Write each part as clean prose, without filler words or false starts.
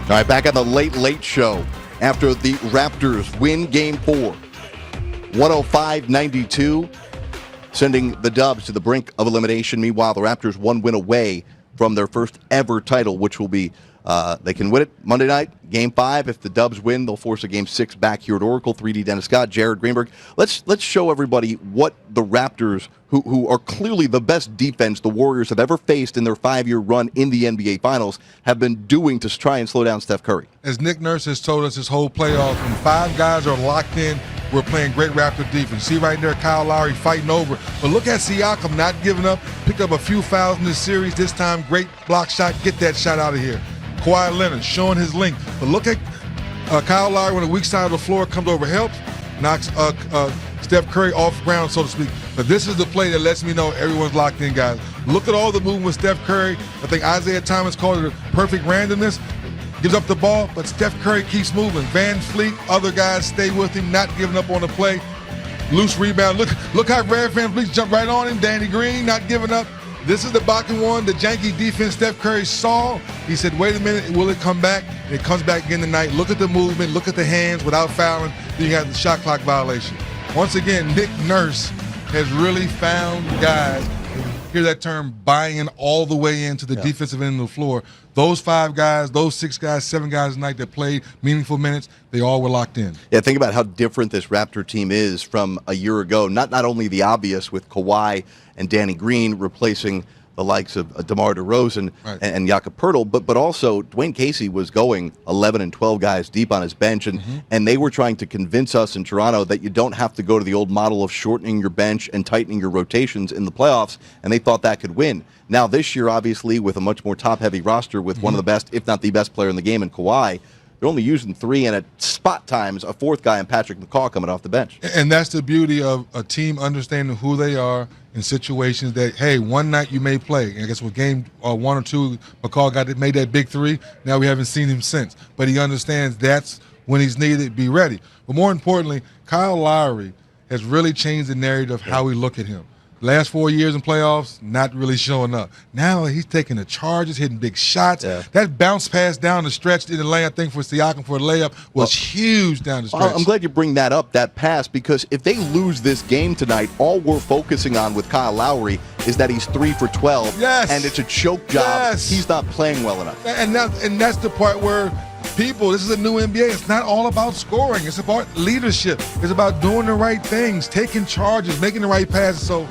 All right, back on the Late Show after the Raptors win Game 4, 105-92, sending the Dubs to the brink of elimination. Meanwhile, the Raptors one win away from their first ever title, which will be, they can win it Monday night, Game 5. If the Dubs win, they'll force a Game 6 back here at Oracle. 3D Dennis Scott, Jared Greenberg. Let's show everybody what the Raptors, who are clearly the best defense the Warriors have ever faced in their 5-year run in the NBA Finals, have been doing to try and slow down Steph Curry. As Nick Nurse has told us this whole playoff, when 5 guys are locked in, we're playing great Raptor defense. See right there, Kyle Lowry fighting over. But look at Siakam not giving up, picked up a few fouls in this series. This time, great block shot, get that shot out of here. Kawhi Leonard showing his length. But look at Kyle Lowry when the weak side of the floor comes over, helps, knocks Steph Curry off ground, so to speak. But this is the play that lets me know everyone's locked in, guys. Look at all the movement with Steph Curry. I think Isaiah Thomas called it a perfect randomness. Gives up the ball, but Steph Curry keeps moving. Van Fleet, other guys stay with him, not giving up on the play. Loose rebound. Look how Van Fleet jumped right on him. Danny Green not giving up. This is the blocking one, the janky defense Steph Curry saw. He said, wait a minute, will it come back? And it comes back again tonight. Look at the movement, look at the hands without fouling. Then you have the shot clock violation. Once again, Nick Nurse has really found guys, hear that term, buying all the way into the defensive end of the floor. Those 5 guys, those 6 guys, 7 guys tonight that played meaningful minutes, they all were locked in. Yeah, think about how different this Raptor team is from a year ago. Not only the obvious with Kawhi and Danny Green replacing the likes of DeMar DeRozan and Jakob Poeltl, but also Dwayne Casey was going 11 and 12 guys deep on his bench, and they were trying to convince us in Toronto that you don't have to go to the old model of shortening your bench and tightening your rotations in the playoffs, and they thought that could win. Now this year, obviously, with a much more top-heavy roster with one of the best, if not the best player in the game in Kawhi, they're only using 3 and at spot times a 4th guy in Patrick McCaw coming off the bench. And that's the beauty of a team understanding who they are in situations that, hey, one night you may play. And I guess with game 1 or 2, McCaw made that big 3. Now we haven't seen him since. But he understands that's when he's needed, be ready. But more importantly, Kyle Lowry has really changed the narrative of how we look at him. Last 4 years in playoffs, not really showing up. Now he's taking the charges, hitting big shots. That bounce pass down the stretch in the lane, I think, for Siakam for a layup was huge down the stretch. I'm glad you bring that up, that pass, because if they lose this game tonight, all we're focusing on with Kyle Lowry is that he's 3 for 12, and it's a choke job. He's not playing well enough. And that's the part where people, this is a new NBA. It's not all about scoring. It's about leadership. It's about doing the right things, taking charges, making the right passes. So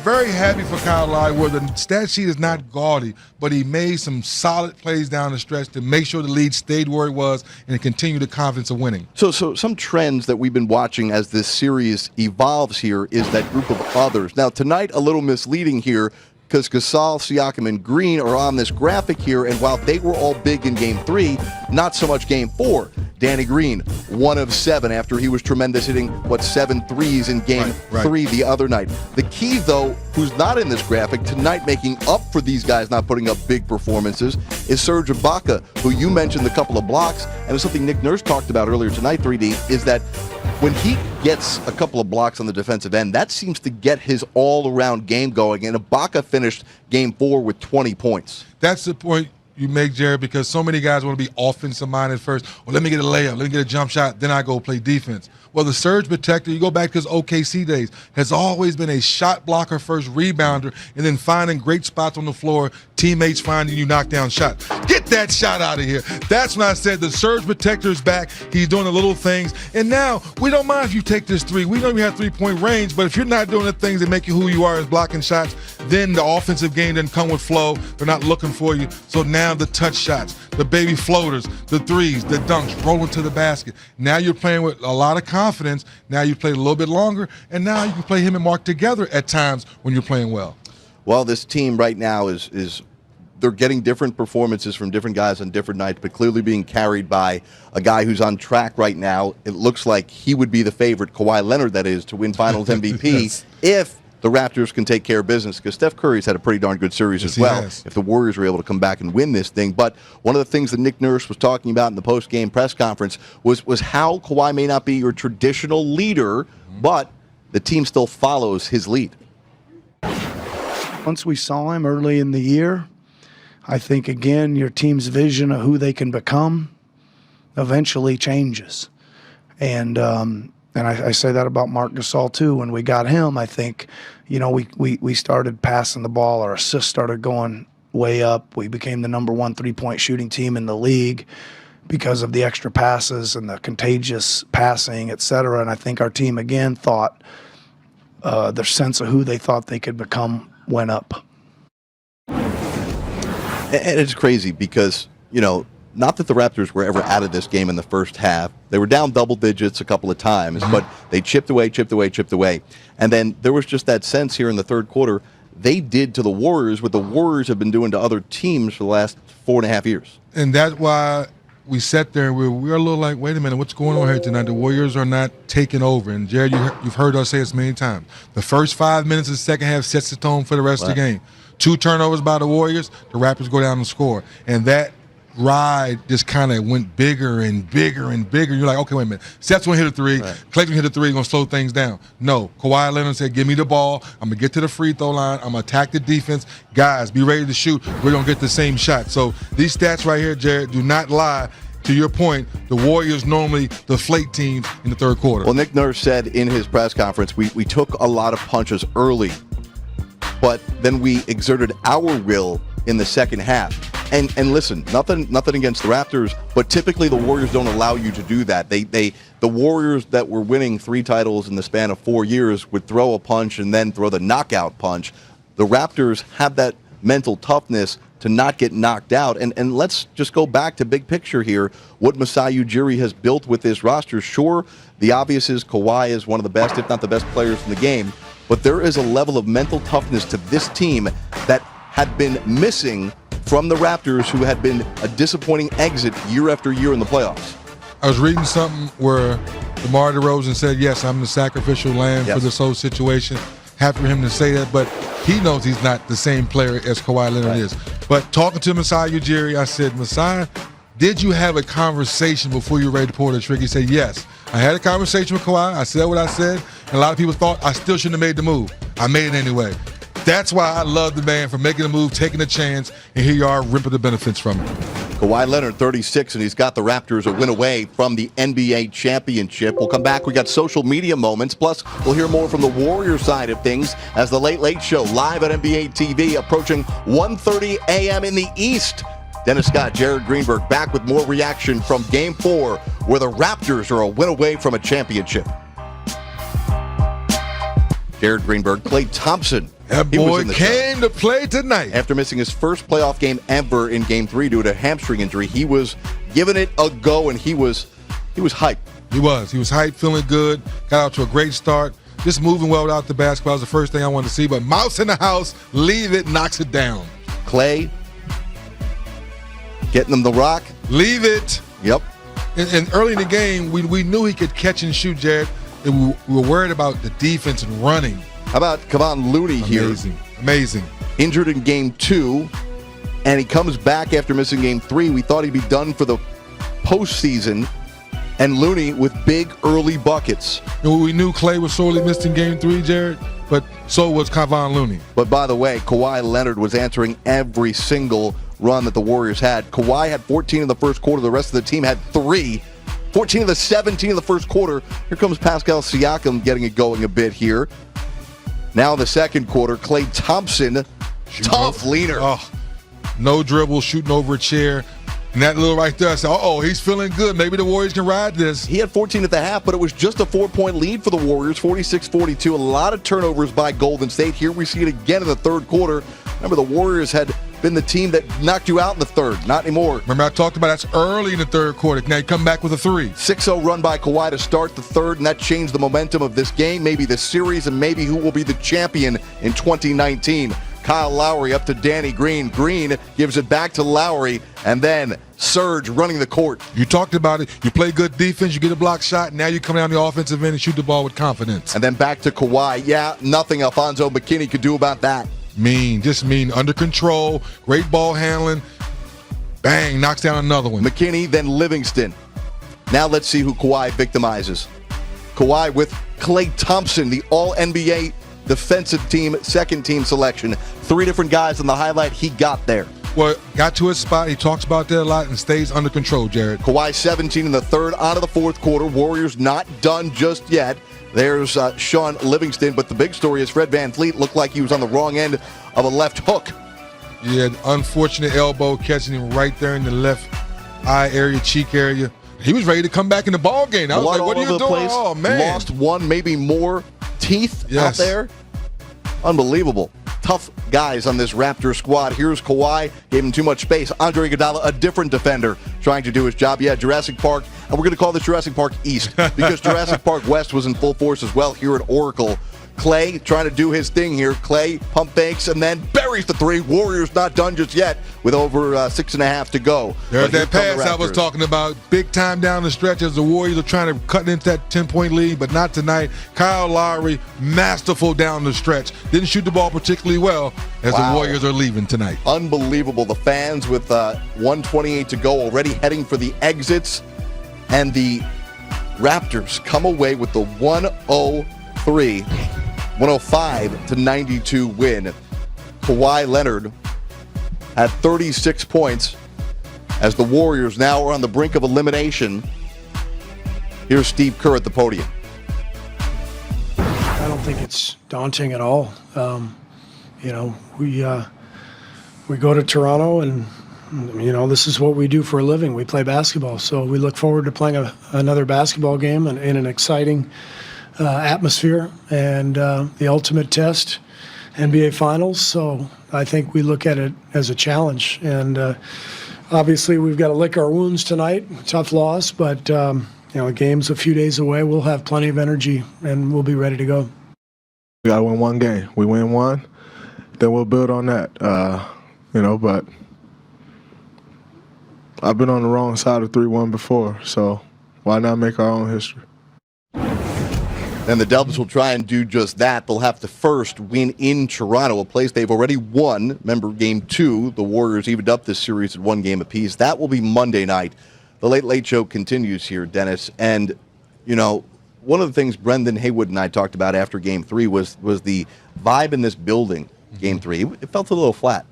very happy for Kyle Lowry, where the stat sheet is not gaudy, but he made some solid plays down the stretch to make sure the lead stayed where it was and continue the confidence of winning. So some trends that we've been watching as this series evolves here is that group of others. Now, tonight, a little misleading here, because Gasol, Siakam, and Green are on this graphic here, and while they were all big in Game 3, not so much Game 4. Danny Green, 1 of 7 after he was tremendous, hitting, 7 threes in Game 3 the other night. The key, though, who's not in this graphic, tonight making up for these guys not putting up big performances, is Serge Ibaka, who you mentioned a couple of blocks, and it's something Nick Nurse talked about earlier tonight, 3D, is that when he gets a couple of blocks on the defensive end, that seems to get his all-around game going, and Ibaka finished Game 4 with 20 points. That's the point you make, Jared, because so many guys want to be offensive-minded first. Well, let me get a layup, let me get a jump shot, then I go play defense. Well, the surge protector, you go back to his OKC days, has always been a shot blocker first, rebounder, and then finding great spots on the floor, teammates finding you knockdown shot. Get that shot out of here. That's when I said the surge protector is back. He's doing the little things. And now, we don't mind if you take this 3. We know you have 3-point range, but if you're not doing the things that make you who you are as blocking shots, then the offensive game doesn't come with flow. They're not looking for you. So now the touch shots, the baby floaters, the threes, the dunks, rolling to the basket. Now you're playing with a lot of confidence. Now you play a little bit longer, and now you can play him and Mark together at times when you're playing well. Well, this team right now is they're getting different performances from different guys on different nights, but clearly being carried by a guy who's on track right now. It looks like he would be the favorite, Kawhi Leonard, that is, to win Finals MVP if the Raptors can take care of business, because Steph Curry's had a pretty darn good series as well if the Warriors are able to come back and win this thing. But one of the things that Nick Nurse was talking about in the post-game press conference was how Kawhi may not be your traditional leader, but the team still follows his lead. Once we saw him early in the year, I think, again, your team's vision of who they can become eventually changes. And I say that about Marc Gasol too. When we got him, I think, we started passing the ball. Our assists started going way up. We became the number 1 3-point shooting team in the league because of the extra passes and the contagious passing, et cetera. And I think our team, again, thought their sense of who they thought they could become went up. And it's crazy because, not that the Raptors were ever out of this game in the first half. They were down double digits a couple of times, but they chipped away. And then there was just that sense here in the third quarter, they did to the Warriors what the Warriors have been doing to other teams for the last 4.5 years. And that's why we sat there and we were a little like, wait a minute, what's going on here tonight? The Warriors are not taking over. And, Jared, you've heard us say this many times. The first 5 minutes of the second half sets the tone for the rest of the game. 2 turnovers by the Warriors, the Raptors go down and score. And that ride just kind of went bigger and bigger and bigger. You're like, okay, wait a minute. Steph's going to hit a 3. Right. Clay's going to hit a 3, going to slow things down. No. Kawhi Leonard said, give me the ball. I'm going to get to the free throw line. I'm going to attack the defense. Guys, be ready to shoot. We're going to get the same shot. So these stats right here, Jared, do not lie. To your point, the Warriors normally deflate teams in the third quarter. Well, Nick Nurse said in his press conference, we took a lot of punches early, but then we exerted our will in the second half. And listen, nothing against the Raptors, but typically the Warriors don't allow you to do that. The Warriors that were winning 3 titles in the span of 4 years would throw a punch and then throw the knockout punch. The Raptors have that mental toughness to not get knocked out. And let's just go back to big picture here. What Masai Ujiri has built with this roster, sure, the obvious is Kawhi is one of the best, if not the best players in the game, but there is a level of mental toughness to this team that had been missing from the Raptors, who had been a disappointing exit year after year in the playoffs. I was reading something where DeMar DeRozan said, yes, I'm the sacrificial lamb for this whole situation. Happy for him to say that, but he knows he's not the same player as Kawhi Leonard is. But talking to Masai Ujiri, I said, Masai, did you have a conversation before you were ready to pull the trigger? He said, yes. I had a conversation with Kawhi. I said what I said, and a lot of people thought I still shouldn't have made the move. I made it anyway. That's why I love the man for making a move, taking a chance, and here you are reaping the benefits from it. Kawhi Leonard, 36, and he's got the Raptors a win away from the NBA championship. We'll come back. We got social media moments. Plus, we'll hear more from the Warrior side of things as the Late Late Show live at NBA TV approaching 1:30 a.m. in the East. Dennis Scott, Jared Greenberg back with more reaction from Game 4, where the Raptors are a win away from a championship. Jared Greenberg, Klay Thompson. That boy came to play tonight. After missing his first playoff game ever in Game 3 due to a hamstring injury, he was giving it a go, and he was hyped. He was hyped, feeling good, got out to a great start. Just moving well without the basketball was the first thing I wanted to see, but Mouse in the house, leave it, knocks it down. Klay getting them the rock. Leave it. Yep. And early in the game, we knew he could catch and shoot, Jared. And we were worried about the defense and running. How about Kevon Looney here? Amazing. Injured in Game 2, and he comes back after missing Game 3. We thought he'd be done for the postseason, and Looney with big early buckets. We knew Klay was sorely missed in Game 3, Jared, but so was Kevon Looney. But by the way, Kawhi Leonard was answering every single run that the Warriors had. Kawhi had 14 in the first quarter. The rest of the team had 3. 14 of the 17 in the first quarter. Here comes Pascal Siakam getting it going a bit here. Now in the second quarter, Klay Thompson, tough leaner. Oh, no dribble, shooting over a chair. And that little right there, I said, he's feeling good. Maybe the Warriors can ride this. He had 14 at the half, but it was just a 4-point lead for the Warriors, 46-42. A lot of turnovers by Golden State. Here we see it again in the third quarter. Remember, the Warriors had been the team that knocked you out in the third. Not anymore. Remember, I talked about that's early in the third quarter. Now you come back with a 3. 6-0 run by Kawhi to start the third, and that changed the momentum of this game, maybe the series, and maybe who will be the champion in 2019. Kyle Lowry up to Danny Green. Green gives it back to Lowry, and then Serge running the court. You talked about it. You play good defense. You get a block shot. Now you come down the offensive end and shoot the ball with confidence. And then back to Kawhi. Yeah, nothing Alfonso McKinney could do about that. Just mean. Under control. Great ball handling. Bang, knocks down another one. McKinney, then Livingston. Now let's see who Kawhi victimizes. Kawhi with Klay Thompson, the All-NBA defensive team, second team selection. 3 different guys on the highlight. He got there. Well, got to his spot. He talks about that a lot and stays under control, Jared. Kawhi 17 in the third out of the fourth quarter. Warriors not done just yet. There's Sean Livingston, but the big story is Fred VanVleet looked like he was on the wrong end of a left hook. Yeah, unfortunate elbow catching him right there in the left eye area, cheek area. He was ready to come back in the ball game. I was like, what are you doing? Oh, man. Lost one, maybe more teeth out there. Unbelievable. Tough guys on this Raptors squad. Here's Kawhi. Gave him too much space. Andre Iguodala, a different defender, trying to do his job. Yeah, Jurassic Park. And we're going to call this Jurassic Park East because Jurassic Park West was in full force as well here at Oracle. Clay trying to do his thing here. Clay pump fakes and then buries the three. Warriors not done just yet with over 6.5 to go. There's that pass I was talking about. Big time down the stretch as the Warriors are trying to cut into that 10-point lead, but not tonight. Kyle Lowry, masterful down the stretch. Didn't shoot the ball particularly well as the Warriors are leaving tonight. Unbelievable. The fans with 1:28 to go already heading for the exits. And the Raptors come away with the 105-92 win. Kawhi Leonard had 36 points as the Warriors now are on the brink of elimination. Here's Steve Kerr at the podium. I don't think it's daunting at all. We go to Toronto and, this is what we do for a living. We play basketball. So we look forward to playing another basketball game in an exciting atmosphere and the ultimate test, NBA Finals. So I think we look at it as a challenge. And obviously we've got to lick our wounds tonight. Tough loss, but the game's a few days away. We'll have plenty of energy and we'll be ready to go. We got to win one game. We win one, then we'll build on that. But I've been on the wrong side of 3-1 before, so why not make our own history? And the Dubs will try and do just that. They'll have to first win in Toronto, a place they've already won. Remember, Game 2, the Warriors evened up this series at 1 game apiece. That will be Monday night. The Late Late Show continues here, Dennis. And, one of the things Brendan Haywood and I talked about after Game 3 was the vibe in this building, Game 3. It felt a little flat.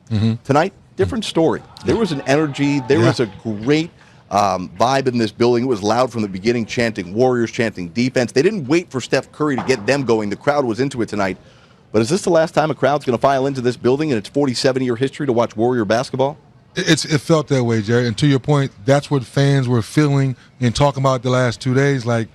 Tonight, different story. There was an energy. There was a great vibe in this building. It was loud from the beginning, chanting Warriors, chanting defense. They didn't wait for Steph Curry to get them going. The crowd was into it tonight. But is this the last time a crowd's going to file into this building in its 47-year history to watch Warrior basketball? It felt that way, Jerry. And to your point, that's what fans were feeling and talking about the last 2 days. Like,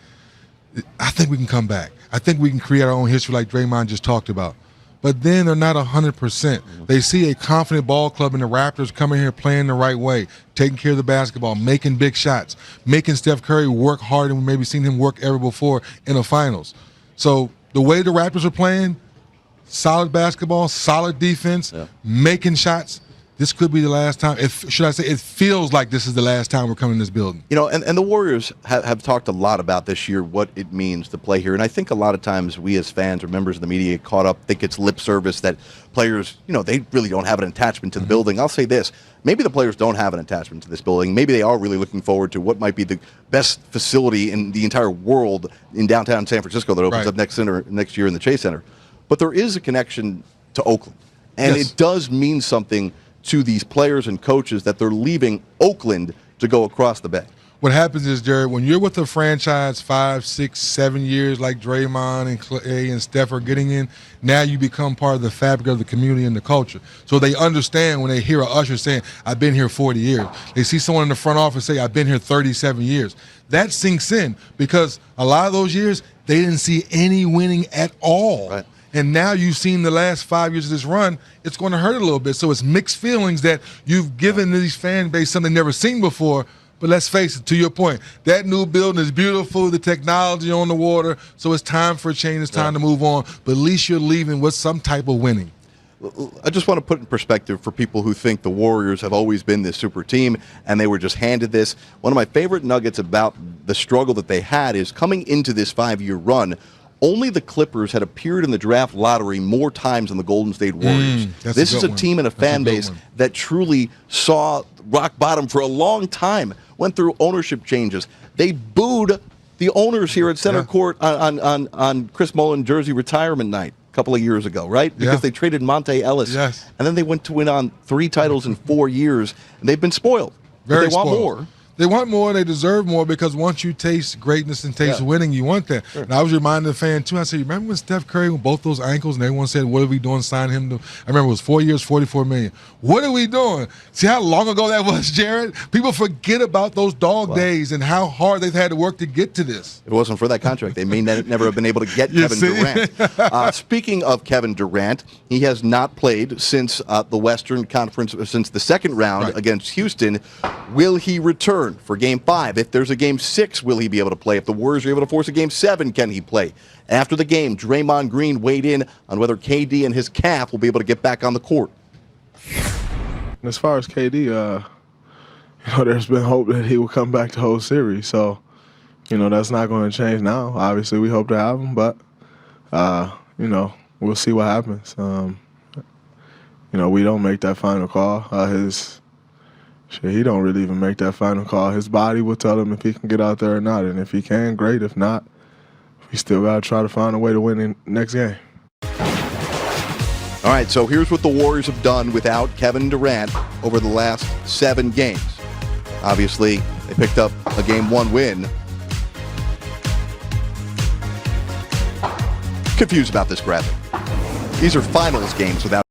I think we can come back. I think we can create our own history like Draymond just talked about. But then they're not 100%. They see a confident ball club in the Raptors coming here playing the right way, taking care of the basketball, making big shots, making Steph Curry work harder than we've maybe seen him work ever before in the finals. So the way the Raptors are playing, solid basketball, solid defense, making shots, this could be the last time. It feels like this is the last time we're coming in this building. And the Warriors have talked a lot about this year, what it means to play here. And I think a lot of times we as fans or members of the media get caught up, think it's lip service, that players, they really don't have an attachment to the building. I'll say this. Maybe the players don't have an attachment to this building. Maybe they are really looking forward to what might be the best facility in the entire world in downtown San Francisco that opens up next year in the Chase Center. But there is a connection to Oakland. And it does mean something to these players and coaches that they're leaving Oakland to go across the bay. What happens is, Jared, when you're with a franchise 5, 6, 7 years like Draymond and Clay and Steph are getting in, now you become part of the fabric of the community and the culture. So they understand when they hear an usher saying, I've been here 40 years. They see someone in the front office say, I've been here 37 years. That sinks in because a lot of those years, they didn't see any winning at all. Right. And now you've seen the last 5 years of this run, it's going to hurt a little bit. So it's mixed feelings that you've given these fan base something never seen before. But let's face it, to your point, that new building is beautiful, the technology on the water, so it's time for a change, it's time to move on. But at least you're leaving with some type of winning. I just want to put in perspective for people who think the Warriors have always been this super team and they were just handed this. One of my favorite nuggets about the struggle that they had is coming into this 5-year run, only the Clippers had appeared in the draft lottery more times than the Golden State Warriors. This is a team and a fan base that truly saw rock bottom for a long time, went through ownership changes. They booed the owners here at center court on Chris Mullin jersey retirement night. couple of years ago, right? Because Yeah. they traded Monte Ellis. Yes. And then they went to win on 3 titles in 4 years, and they've been spoiled. But Very they want spoiled. more. They want more. They deserve more because once you taste greatness and taste winning, you want that. Sure. And I was reminding the fan, too. I said, remember when Steph Curry with both those ankles and everyone said, what are we doing? Sign him to. I remember it was 4 years, $44 million. What are we doing? See how long ago that was, Jared? People forget about those dog days and how hard they've had to work to get to this. If it wasn't for that contract, they may never have been able to get Kevin see? Durant. Speaking of Kevin Durant, he has not played since the Western Conference, since the second round against Houston. Will he return for Game 5? If there's a Game 6, will he be able to play? If the Warriors are able to force a Game 7, can he play? After the game, Draymond Green weighed in on whether KD and his calf will be able to get back on the court. As far as KD, there's been hope that he will come back to whole series. So, that's not going to change now. Obviously, we hope to have him, but, we'll see what happens. We don't make that final call. He don't really even make that final call. His body will tell him if he can get out there or not. And if he can, great. If not, we still got to try to find a way to win in next game. All right, so here's what the Warriors have done without Kevin Durant over the last 7 games. Obviously, they picked up a Game 1 win. Confused about this graphic. These are finals games without